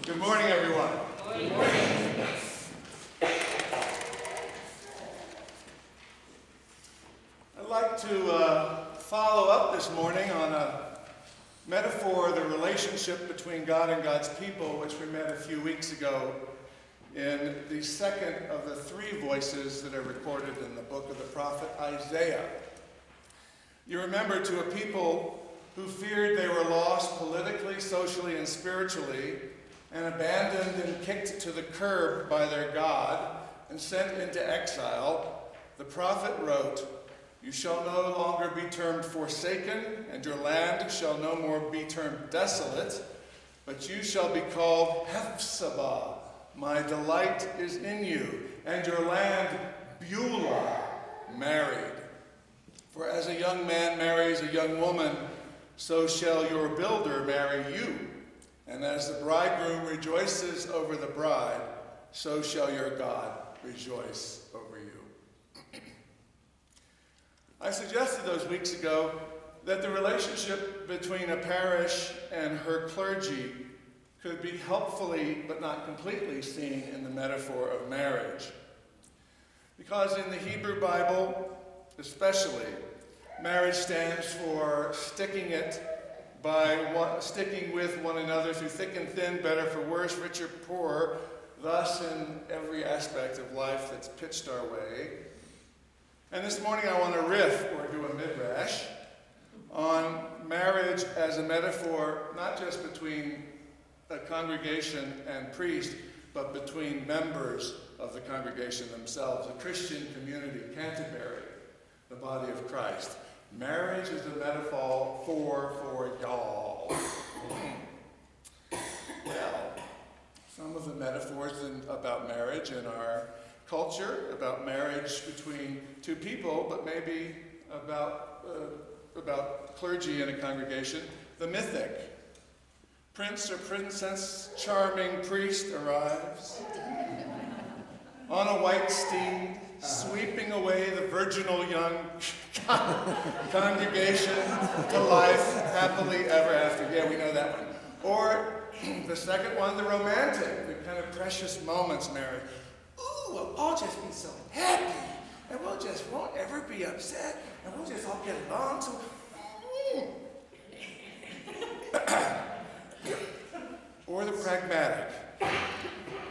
Good morning, everyone. Good morning. I'd like to follow up this morning on a metaphor of the relationship between God and God's people, which we met a few weeks ago in the second of the three voices that are recorded in the book of the prophet Isaiah. You remember, to a people who feared they were lost politically, socially, and spiritually, and abandoned and kicked to the curb by their God and sent into exile, the prophet wrote, "You shall no longer be termed forsaken, and your land shall no more be termed desolate, but you shall be called Hephzibah. My delight is in you, and your land Beulah, married. For as a young man marries a young woman, so shall your builder marry you. And as the bridegroom rejoices over the bride, so shall your God rejoice over you." I suggested those weeks ago that the relationship between a parish and her clergy could be helpfully, but not completely, seen in the metaphor of marriage. Because in the Hebrew Bible, especially, marriage stands for sticking with one another through thick and thin, better for worse, richer, poorer, thus in every aspect of life that's pitched our way. And this morning I want to riff, or do a midrash, on marriage as a metaphor not just between a congregation and priest, but between members of the congregation themselves, a Christian community, Canterbury, the body of Christ. Marriage is a metaphor for y'all. Well, some of the metaphors about marriage in our culture, about marriage between two people, but maybe about clergy in a congregation, the mythic. Prince or princess, charming priest arrives on a white steed, sweeping away the virginal young congregation to life happily ever after. Yeah, we know that one. Or the second one, the romantic, the kind of precious moments married. Ooh, we'll all just be so happy, and we'll just won't ever be upset, and we'll just all get along. So, or the pragmatic.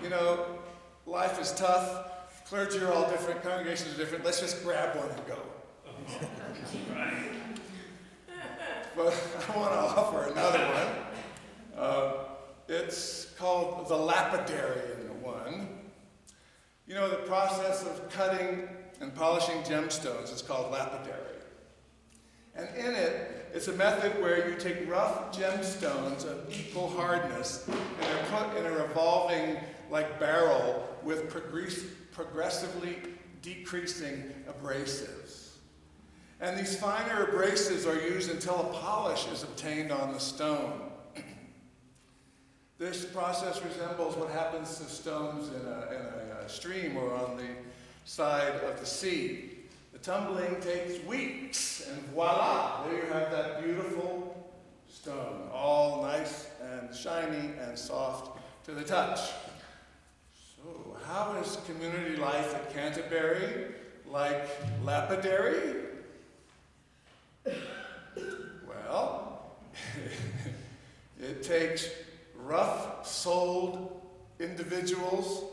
You know, life is tough. Clergy are all different, congregations are different. Let's just grab one and go. But I want to offer another one. It's called the lapidarian one. You know, the process of cutting and polishing gemstones is called lapidary. And in it, it's a method where you take rough gemstones of equal hardness and they're put in a revolving, like, barrel with progressively decreasing abrasives. And these finer abrasives are used until a polish is obtained on the stone. This process resembles what happens to stones in a stream or on the side of the sea. The tumbling takes weeks, and voila, there you have that beautiful stone, all nice and shiny and soft to the touch. So, how is community life at Canterbury like lapidary? Well, it takes rough-souled individuals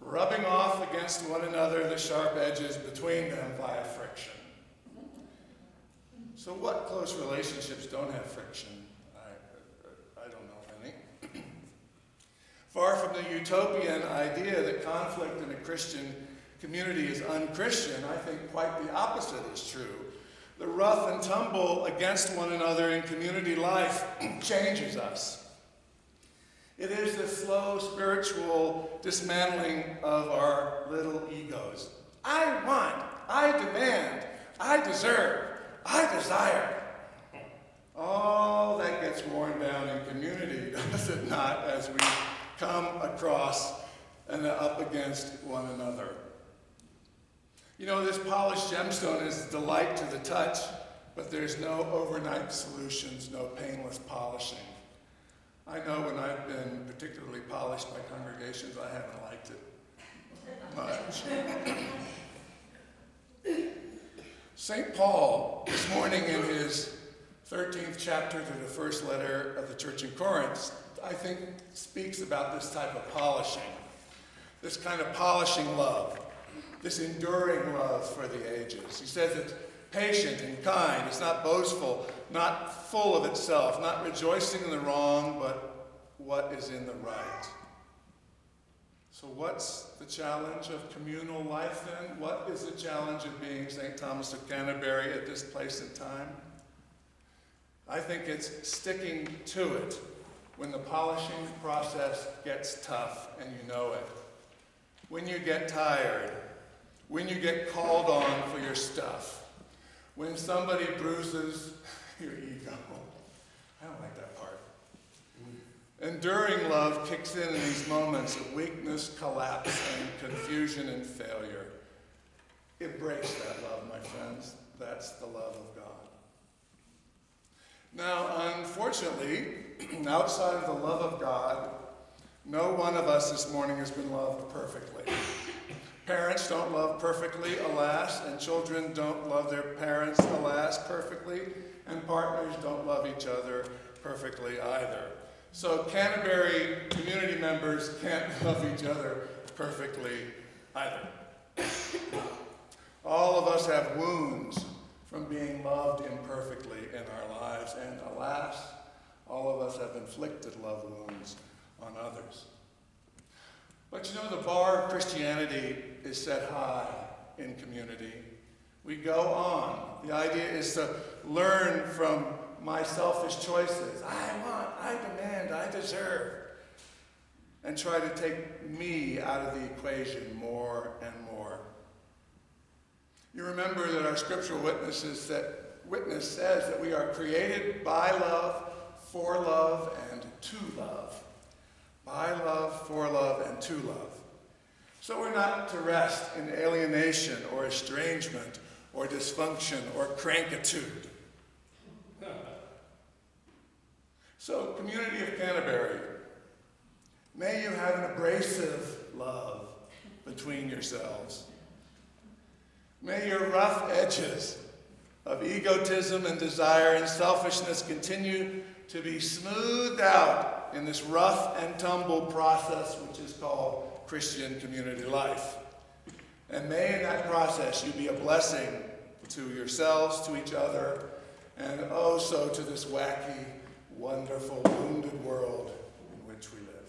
rubbing off against one another the sharp edges between them via friction. So what close relationships don't have friction? I don't know of any. Far from the utopian idea that conflict in a Christian community is unchristian, I think quite the opposite is true. The rough and tumble against one another in community life changes us. It is the slow spiritual dismantling of our little egos. I want, I demand, I deserve, I desire. All that gets worn down in community, does it not, as we come across and up against one another. You know, this polished gemstone is a delight to the touch, but there's no overnight solutions, no painless polishing. I know when I've been particularly polished by congregations, I haven't liked it much. St. Paul, this morning in his 13th chapter to the first letter of the church in Corinth, I think speaks about this type of polishing, this kind of polishing love, this enduring love for the ages. He says it's patient and kind, it's not boastful, not full of itself, not rejoicing in the wrong, but what is in the right. So what's the challenge of communal life then? What is the challenge of being St. Thomas of Canterbury at this place and time? I think it's sticking to it when the polishing process gets tough and you know it. When you get tired, when you get called on for your stuff, when somebody bruises your ego. I don't like that part. Enduring love kicks in these moments of weakness, collapse, and confusion and failure. Embrace that love, my friends. That's the love of God. Now, unfortunately, outside of the love of God, no one of us this morning has been loved perfectly. Parents don't love perfectly, alas, and children don't love their parents, alas, perfectly, and partners don't love each other perfectly either. So Canterbury community members can't love each other perfectly either. All of us have wounds from being loved imperfectly in our lives, and alas, all of us have inflicted love wounds on others. But you know, the bar of Christianity is set high in community. We go on. The idea is to learn from my selfish choices. I want, I demand, I deserve. And try to take me out of the equation more and more. You remember that our scriptural witness says that we are created by love, for love, and to love. By love, for love, and to love. So we're not to rest in alienation or estrangement or dysfunction or crankitude. So, community of Canterbury, may you have an abrasive love between yourselves. May your rough edges of egotism and desire and selfishness continue to be smoothed out in this rough and tumble process which is called Christian community life. And may in that process you be a blessing to yourselves, to each other, and oh so to this wacky, wonderful, wounded world in which we live.